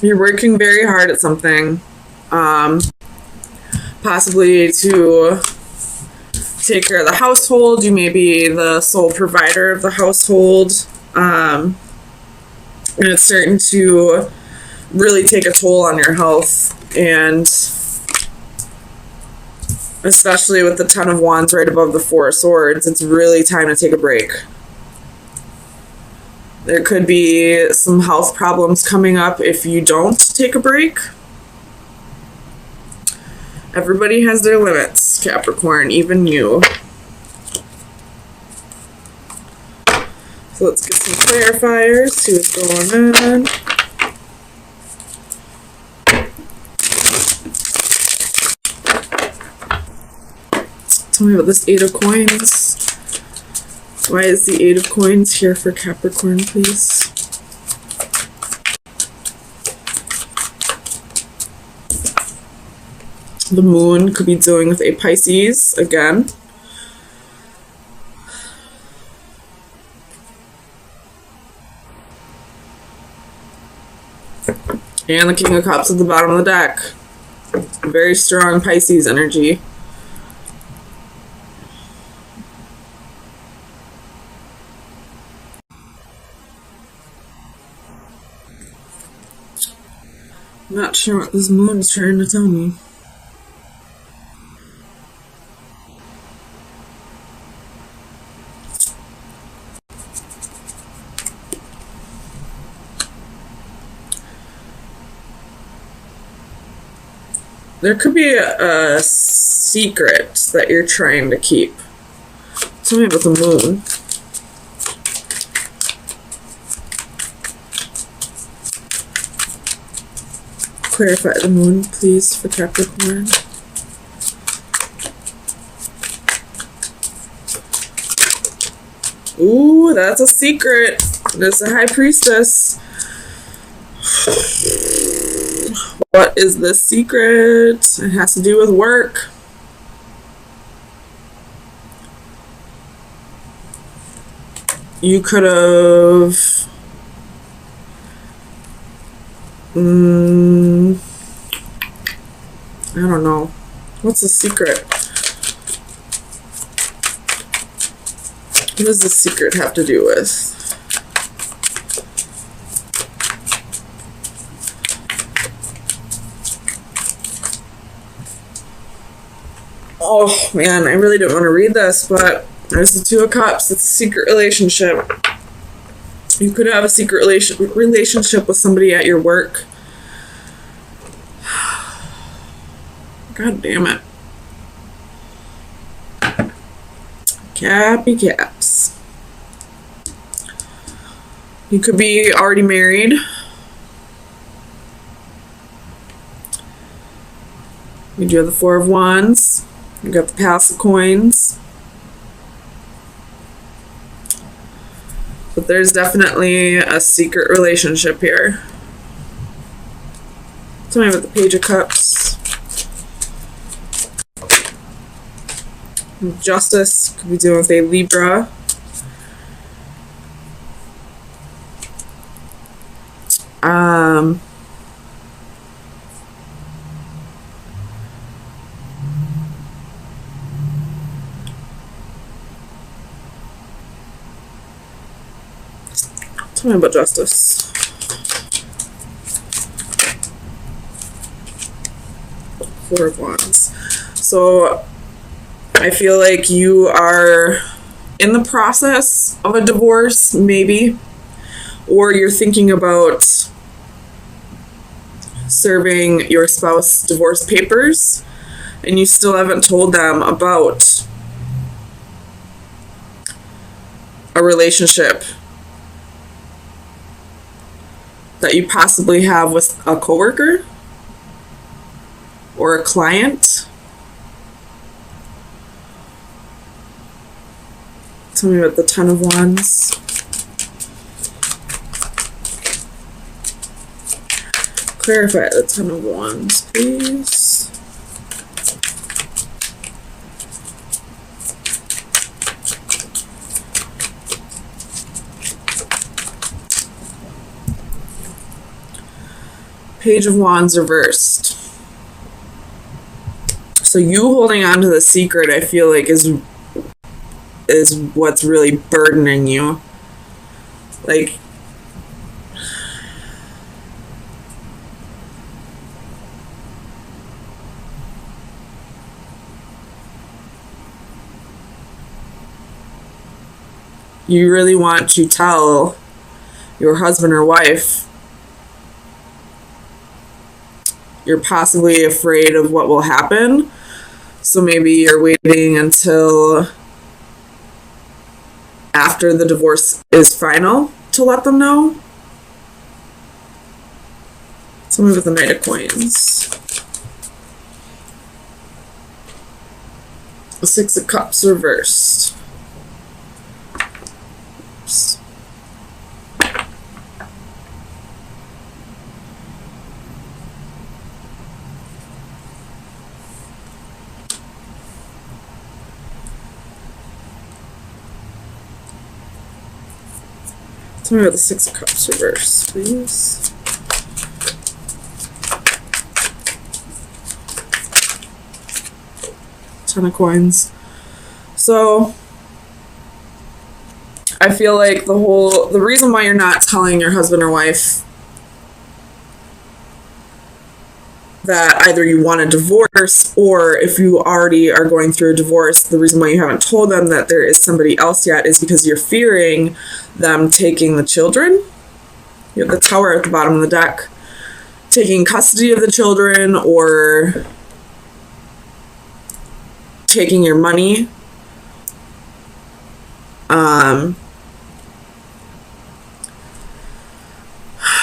You're working very hard at something, possibly to take care of the household. You may be the sole provider of the household, and it's starting to really take a toll on your health, and especially with the Ten of Wands right above the Four of Swords, it's really time to take a break. There could be some health problems coming up if you don't take a break. Everybody has their limits, Capricorn, even you. So let's get some clarifiers, see what's going on. Tell me about this Eight of Coins. Why is the Eight of Coins here for Capricorn, please? The Moon could be dealing with a Pisces again. And the King of Cups at the bottom of the deck. Very strong Pisces energy. I'm not sure what this moon is trying to tell me. There could be a secret that you're trying to keep. Tell me about the moon. Clarify the moon, please, for Capricorn. Ooh, that's a secret. There's a High Priestess. What is the secret? It has to do with work. You could have... I don't know. What's the secret? What does the secret have to do with? Oh man, I really don't want to read this, but there's the Two of Cups. It's a secret relationship. You could have a secret relationship with somebody at your work. God damn it. Cappy caps. You could be already married. You do have the Four of Wands. You got the Palace of Coins. But there's definitely a secret relationship here. Tell me about the Page of Cups. Justice could be dealing with a Libra. Tell me about Justice. Four of Wands. So I feel like you are in the process of a divorce, maybe, or you're thinking about serving your spouse divorce papers and you still haven't told them about a relationship that you possibly have with a coworker or a client. Tell me about the Ten of Wands. Clarify the Ten of Wands, please. Page of Wands reversed. So you holding on to the secret, I feel like, is what's really burdening you. Like, you really want to tell your husband or wife. You're possibly afraid of what will happen. So maybe you're waiting until after the divorce is final to let them know. Something with the Knight of Coins. The Six of Cups reversed. Oops. Tell me about the Six of Cups reverse, please. Ten of Coins. So I feel like the reason why you're not telling your husband or wife that either you want a divorce, or if you already are going through a divorce, the reason why you haven't told them that there is somebody else yet is because you're fearing them taking the children. You have the Tower at the bottom of the deck. Taking custody of the children, or taking your money.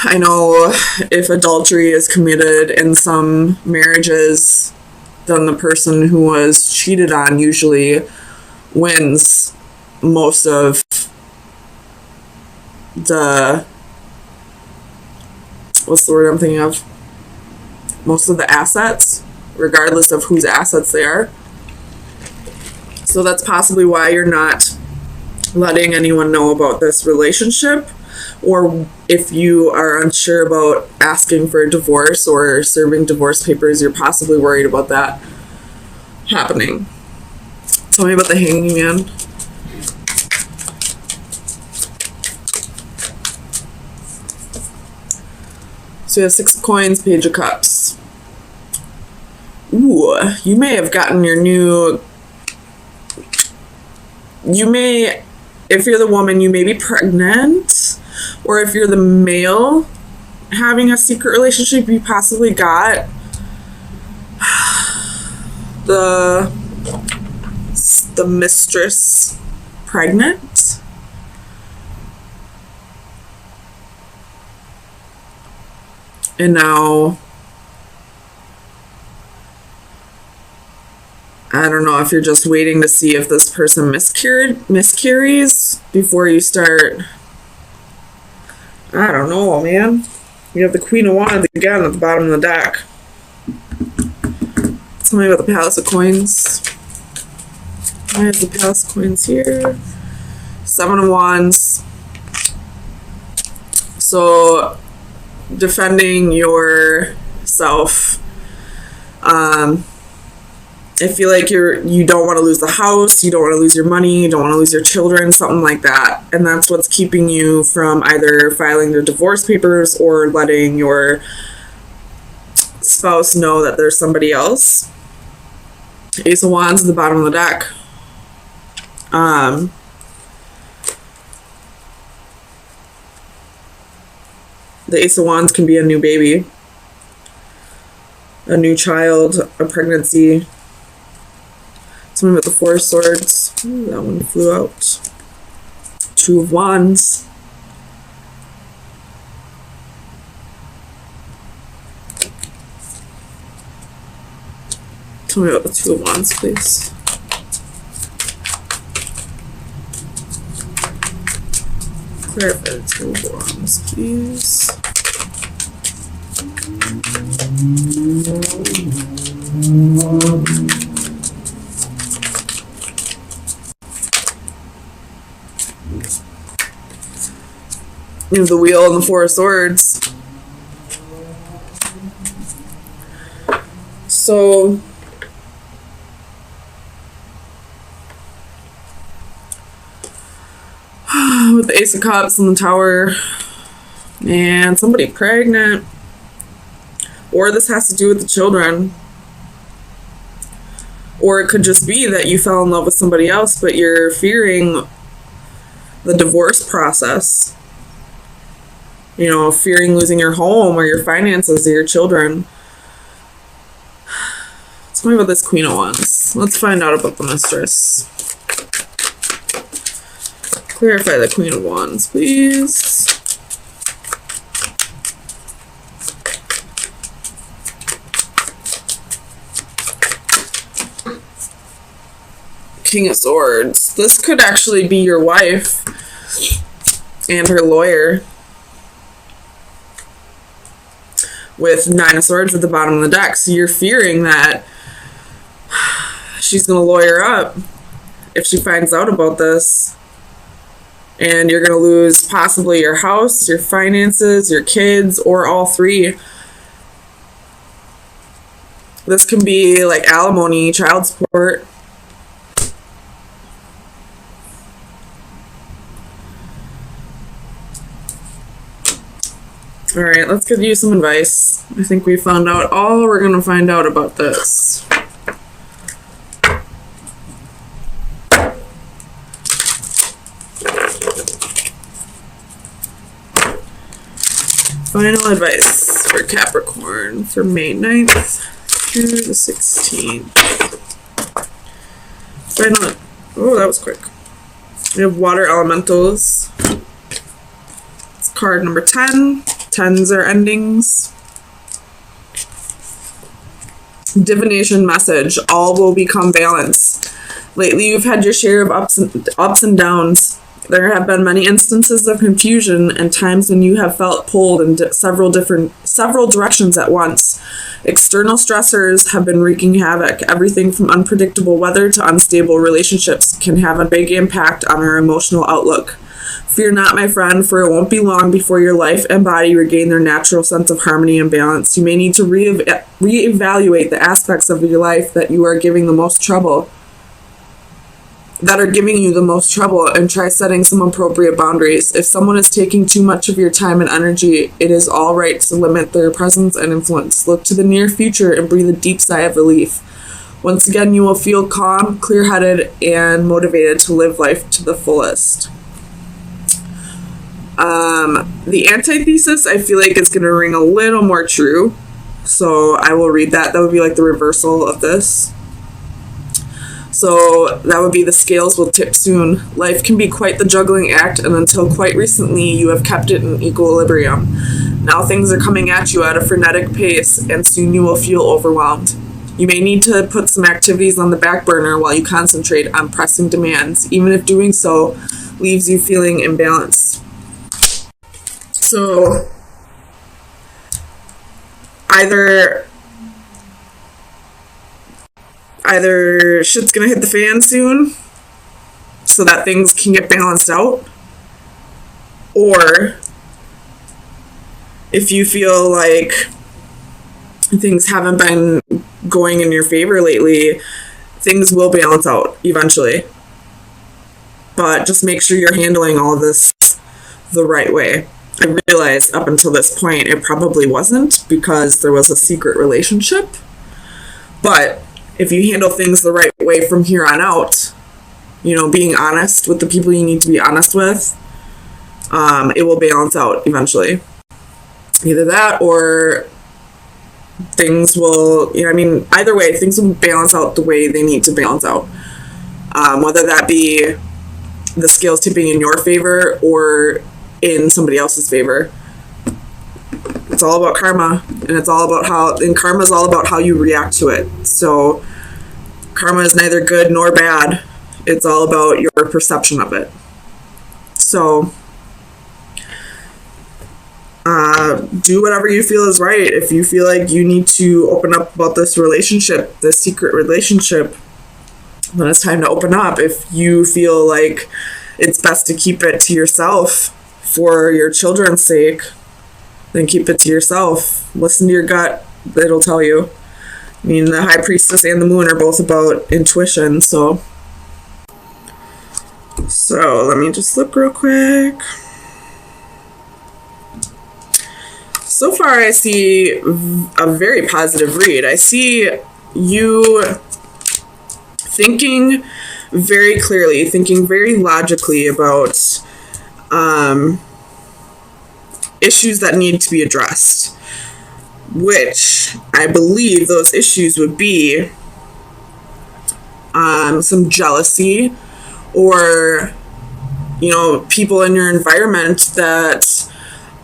I know if adultery is committed in some marriages, then the person who was cheated on usually wins most of the, what's the word I'm thinking of? Most of the assets, regardless of whose assets they are. So that's possibly why you're not letting anyone know about this relationship. Or if you are unsure about asking for a divorce or serving divorce papers, you're possibly worried about that happening. Tell me about the Hanging Man. So you have Six of Coins, Page of Cups. Ooh, you may have gotten your new... You may... If you're the woman, you may be pregnant. Or if you're the male having a secret relationship, you possibly got the mistress pregnant. And now, I don't know if you're just waiting to see if this person miscarries before you start. I don't know, man. You have the Queen of Wands again at the bottom of the deck. Tell me about the Palace of Coins. Why is the Palace of Coins here? Seven of Wands. So, defending yourself. I feel like you don't want to lose the house, you don't want to lose your money, you don't want to lose your children, something like that. And that's what's keeping you from either filing your divorce papers or letting your spouse know that there's somebody else. Ace of Wands at the bottom of the deck. The Ace of Wands can be a new baby, a new child, a pregnancy. Something with the Four of Swords. Ooh, that one flew out. Two of Wands. Tell me about the Two of Wands, please. Clarify the Two of Wands, please. You have the Wheel and the Four of Swords. So with the Ace of Cups and the Tower, and somebody pregnant, or this has to do with the children, or it could just be that you fell in love with somebody else, but you're fearing the divorce process, you know, fearing losing your home or your finances or your children. Tell me about this Queen of Wands. Let's find out about the Mistress. Clarify the Queen of Wands, please. King of Swords. This could actually be your wife and her lawyer, with Nine of Swords at the bottom of the deck. So you're fearing that she's going to lawyer up if she finds out about this. And you're going to lose possibly your house, your finances, your kids, or all three. This can be like alimony, child support. All right, let's give you some advice. I think we found out all we're going to find out about this. Final advice for Capricorn for May 9th through the 16th. Final. Oh, that was quick. We have water elementals. It's card number 10. Tens are endings. Divination message. All will become balance. Lately, you've had your share of ups and downs. There have been many instances of confusion and times when you have felt pulled in several directions at once. External stressors have been wreaking havoc. Everything from unpredictable weather to unstable relationships can have a big impact on our emotional outlook. Fear not, my friend, for it won't be long before your life and body regain their natural sense of harmony and balance. You may need to reevaluate the aspects of your life that you are giving the most trouble. That are giving you the most trouble, and try setting some appropriate boundaries. If someone is taking too much of your time and energy, it is all right to limit their presence and influence. Look to the near future and breathe a deep sigh of relief. Once again, you will feel calm, clear-headed, and motivated to live life to the fullest. The antithesis, I feel like, is going to ring a little more true. So I will read that. That would be like the reversal of this. So that would be the scales will tip soon. Life can be quite the juggling act, and until quite recently, you have kept it in equilibrium. Now things are coming at you at a frenetic pace, and soon you will feel overwhelmed. You may need to put some activities on the back burner while you concentrate on pressing demands, even if doing so leaves you feeling imbalanced. So either shit's gonna hit the fan soon so that things can get balanced out, or if you feel like things haven't been going in your favor lately, things will balance out eventually. But just make sure you're handling all of this the right way. I realized up until this point it probably wasn't, because there was a secret relationship. But if you handle things the right way from here on out, you know, being honest with the people you need to be honest with, it will balance out eventually. Either that, or things will, you know, I mean, either way, things will balance out the way they need to balance out. Whether that be the scales tipping in your favor or in somebody else's favor. It's all about karma, and it's all about karma is all about how you react to it. So karma is neither good nor bad. It's all about your perception of it. So do whatever you feel is right. If you feel like you need to open up about this relationship, this secret relationship, then it's time to open up. If you feel like it's best to keep it to yourself for your children's sake, then keep it to yourself. Listen to your gut. It'll tell you. I mean, the High Priestess and the Moon are both about intuition, so let me just look real quick. So far, I see a very positive read. I see you thinking very clearly, thinking very logically about issues that need to be addressed, which I believe those issues would be some jealousy, or, you know, people in your environment that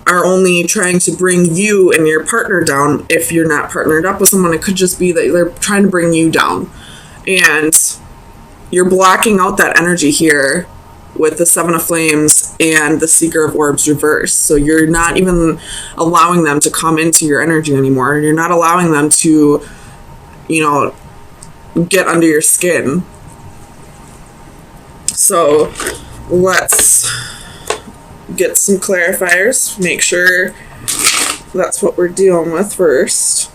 are only trying to bring you and your partner down. If you're not partnered up with someone, it could just be that they're trying to bring you down, and you're blocking out that energy here with the Seven of Flames and the Seeker of Orbs reverse. So you're not even allowing them to come into your energy anymore. You're not allowing them to, you know, get under your skin. So let's get some clarifiers, make sure that's what we're dealing with first.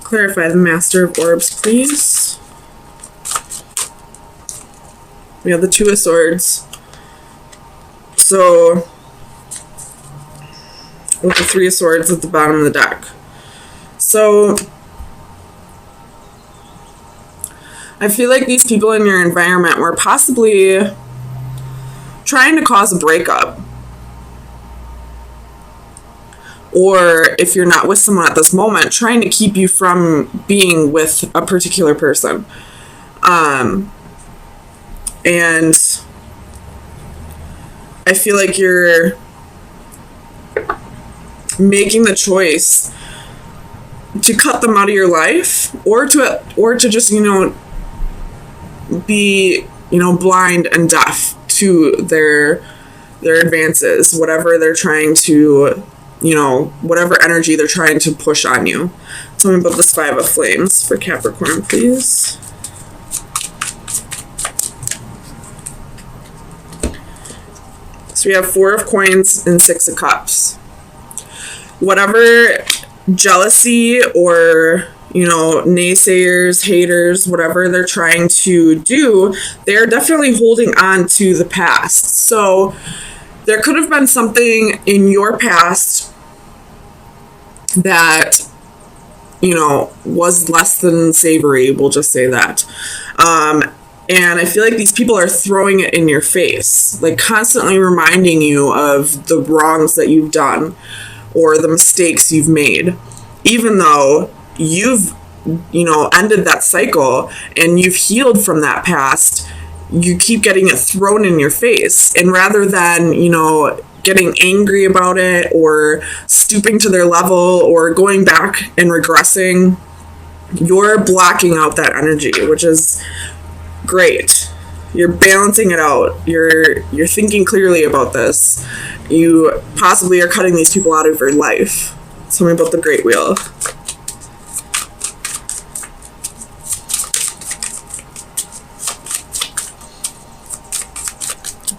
Clarify the Master of Orbs, please. We have the Two of Swords. So, with the Three of Swords at the bottom of the deck. So, I feel like these people in your environment were possibly trying to cause a breakup. Or if you're not with someone at this moment, trying to keep you from being with a particular person. And I feel like you're making the choice to cut them out of your life, or to just, you know, be, you know, blind and deaf to their advances, whatever they're trying to, you know, whatever energy they're trying to push on you. Tell me about this Five of Flames for Capricorn, please. So we have Four of Coins and Six of Cups. Whatever jealousy or, you know, naysayers, haters, whatever they're trying to do, they're definitely holding on to the past. So there could have been something in your past that, you know, was less than savory, we'll just say that. And I feel like these people are throwing it in your face, like constantly reminding you of the wrongs that you've done or the mistakes you've made, even though you've, you know, ended that cycle and you've healed from that past. You keep getting it thrown in your face, and rather than, you know, getting angry about it or stooping to their level or going back and regressing, you're blocking out that energy, which is great. You're balancing it out. You're thinking clearly about this. You possibly are cutting these people out of your life. Tell me about the Great Wheel.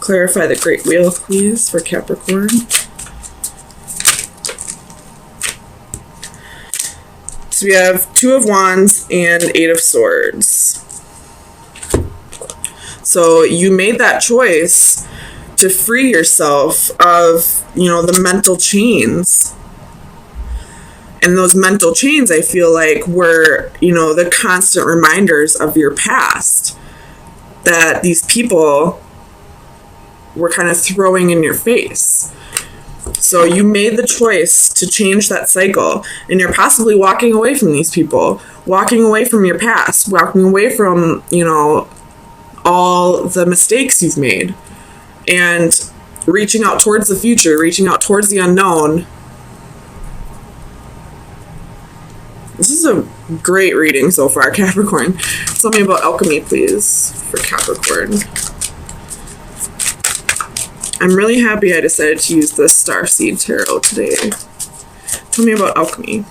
Clarify the Great Wheel, please, for Capricorn. So we have Two of Wands and Eight of Swords. So you made that choice to free yourself of, you know, the mental chains. And those mental chains, I feel like, were, you know, the constant reminders of your past that these people were kind of throwing in your face. So you made the choice to change that cycle, and you're possibly walking away from these people, walking away from your past, walking away from, you know, all the mistakes you've made, and reaching out towards the future, reaching out towards the unknown. This is a great reading so far, Capricorn. Tell me about alchemy, please, for Capricorn. I'm really happy I decided to use the Starseed Tarot today. Tell me about alchemy.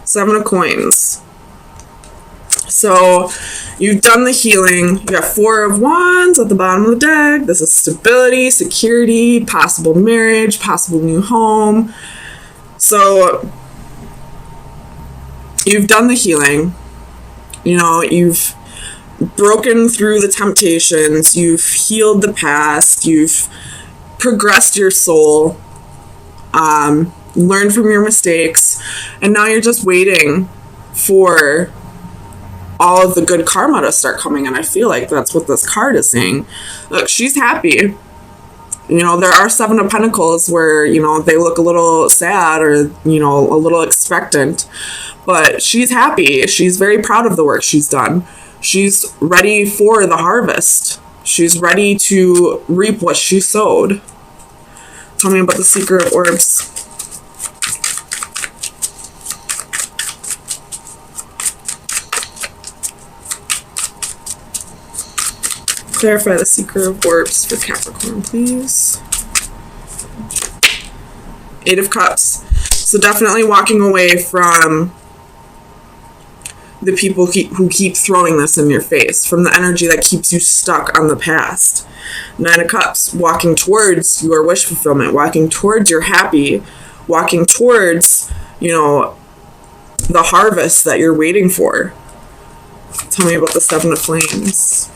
Seven of Coins. So you've done the healing. You got 4 of Wands at the bottom of the deck. This is stability, security, possible marriage, possible new home. So you've done the healing. You know, you've broken through the temptations. You've healed the past. You've progressed your soul. Learned from your mistakes. And now you're just waiting for all of the good karma to start coming in. I feel like that's what this card is saying. Look, she's happy. You know, there are 7 of Pentacles where, you know, they look a little sad or, you know, a little expectant. But she's happy. She's very proud of the work she's done. She's ready for the harvest. She's ready to reap what she sowed. Tell me about the Seeker of Orbs. Clarify the Seeker of Orbs for Capricorn, please. 8 of Cups. So definitely walking away from the people who keep throwing this in your face, from the energy that keeps you stuck on the past. 9 of Cups. Walking towards your wish fulfillment, walking towards your happy, walking towards, you know, the harvest that you're waiting for. Tell me about the 7 of Flames.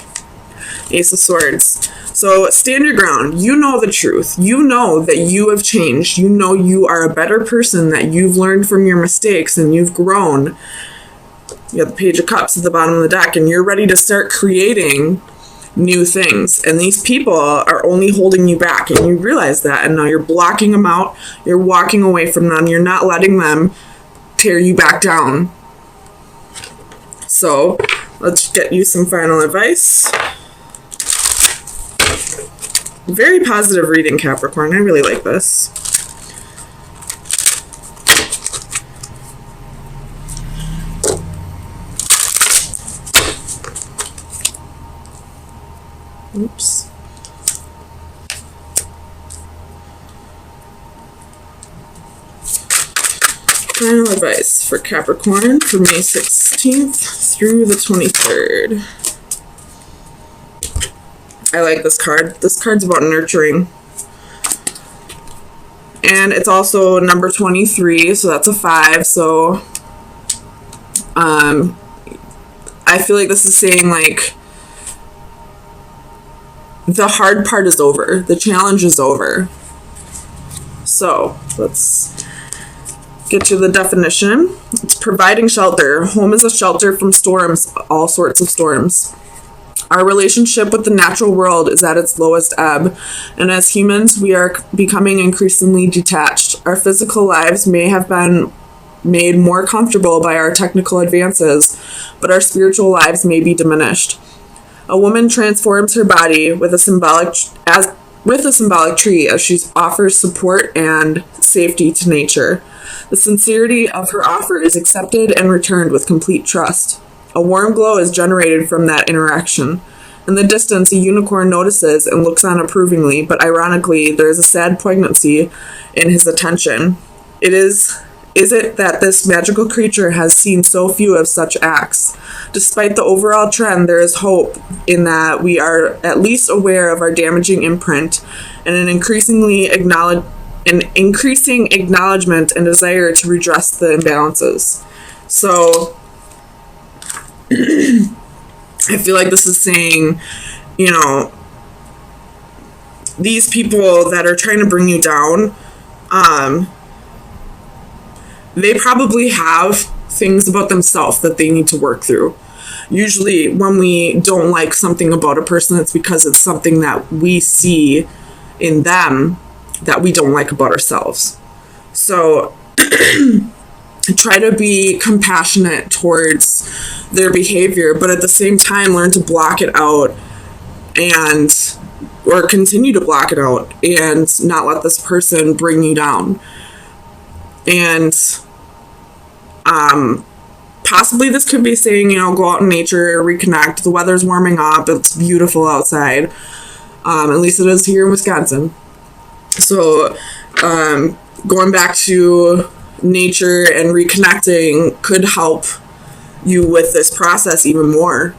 Ace of Swords. So stand your ground. You know the truth. You know that you have changed. You know you are a better person, that you've learned from your mistakes and you've grown. You got the Page of Cups at the bottom of the deck, and you're ready to start creating new things. And these people are only holding you back, and you realize that, and now you're blocking them out. You're walking away from them. You're not letting them tear you back down. So let's get you some final advice. Very positive reading, Capricorn. I really like this. Oops. Final advice for Capricorn for May 16th through the 23rd. I like this card. This card's about nurturing. And it's also number 23, so that's a 5. So I feel like this is saying, like, the hard part is over. The challenge is over. So let's get to the definition. It's providing shelter. Home is a shelter from storms, all sorts of storms. Our relationship with the natural world is at its lowest ebb, and as humans, we are becoming increasingly detached. Our physical lives may have been made more comfortable by our technical advances, but our spiritual lives may be diminished. A woman transforms her body with a symbolic tree as she offers support and safety to nature. The sincerity of her offer is accepted and returned with complete trust. A warm glow is generated from that interaction. In the distance, a unicorn notices and looks on approvingly, but ironically, there is a sad poignancy in his attention. Is it that this magical creature has seen so few of such acts? Despite the overall trend, there is hope in that we are at least aware of our damaging imprint and an increasing acknowledgement and desire to redress the imbalances. So I feel like this is saying, you know, these people that are trying to bring you down, they probably have things about themselves that they need to work through. Usually when we don't like something about a person, it's because it's something that we see in them that we don't like about ourselves. So try to be compassionate towards their behavior, but at the same time learn to block it out or continue to block it out and not let this person bring you down. And possibly this could be saying, you know, go out in nature, reconnect. The weather's warming up. It's beautiful outside. At least it is here in Wisconsin. So going back to nature and reconnecting could help you with this process even more.